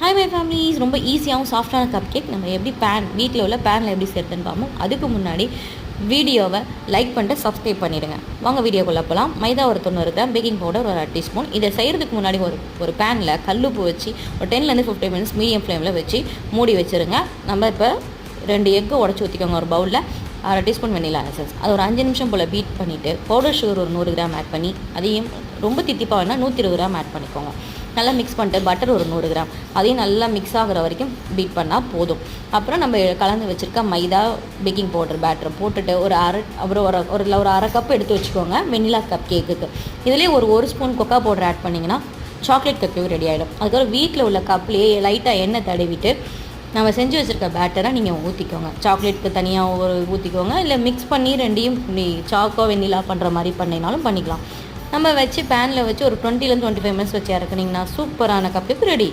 Hi my families, ரொம்ப ஈஸியாகவும் சாஃப்டான கப் கேக் நம்ம எப்படி வீட்டில் உள்ள பேனில் எப்படி சேர்த்துன்னு பார்ப்போம். அதுக்கு முன்னாடி வீடியோவை லைக் பண்ணிட்டு சப்ஸ்கிரைப் பண்ணிவிடுங்க. வாங்க வீடியோக்குள்ளே போகலாம். மைதா ஒரு 90 கிராம், பேக்கிங் பவுடர் ஒரு 1/2 டீஸ்பூன். இதை செய்கிறதுக்கு முன்னாடி ஒரு பேனில் கல்லுப்பு வச்சு ஒரு 10 to 15 மினிட்ஸ் மீடியம் ஃப்ளேமில் வச்சு மூடி வச்சுருங்க. நம்ம இப்போ 2 எக்கு உடச்சி ஊற்றிக்கோங்க. ஒரு பவுலில் 1/2 டீஸ்பூன் வெண்ணிலா எசன்ஸ், அது ஒரு 5 நிமிஷம் போல் பீட் பண்ணிவிட்டு பவுடர் சுகர் ஒரு 100 கிராம் ஆட் பண்ணி, அதையும் ரொம்ப தித்திப்பாக வேணால் 120 கிராம் ஆட் பண்ணிக்கோங்க. நல்லா மிக்ஸ் பண்ணிட்டு பட்டர் ஒரு 100 கிராம், அதையும் நல்லா மிக்ஸ் ஆகிற வரைக்கும் பீட் பண்ணால் போதும். அப்புறம் நம்ம கலந்து வச்சுருக்க மைதா பேக்கிங் பவுடர் பேட்டரை போட்டுட்டு அப்புறம் ஒரு அரை கப் எடுத்து வச்சுக்கோங்க வெண்ணிலா கப் கேக்குக்கு. இதுலேயே ஒரு ஸ்பூன் கொக்கா பவுடர் ஆட் பண்ணிங்கன்னா சாக்லேட் கப் கேக் ரெடி ஆகிடும். அதுக்கப்புறம் வீட்டில் உள்ள கப்லேயே லைட்டாக எண்ணெய் தடவிட்டு நம்ம செஞ்சு வச்சுருக்க பேட்டரை நீங்கள் ஊற்றிக்கோங்க. சாக்லேட்டுக்கு தனியாக ஊற்றிக்கோங்க, இல்லை மிக்ஸ் பண்ணி ரெண்டையும் சாக்கோ வெண்ணிலா பண்ணுற மாதிரி பண்ணினாலும் பண்ணிக்கலாம். நம்ம வச்சு பேனில் வச்சு ஒரு 20 to 25 மினிட்ஸ் வச்சு இறக்குனிங்கன்னா சூப்பரான கப் கேக் ரெடி.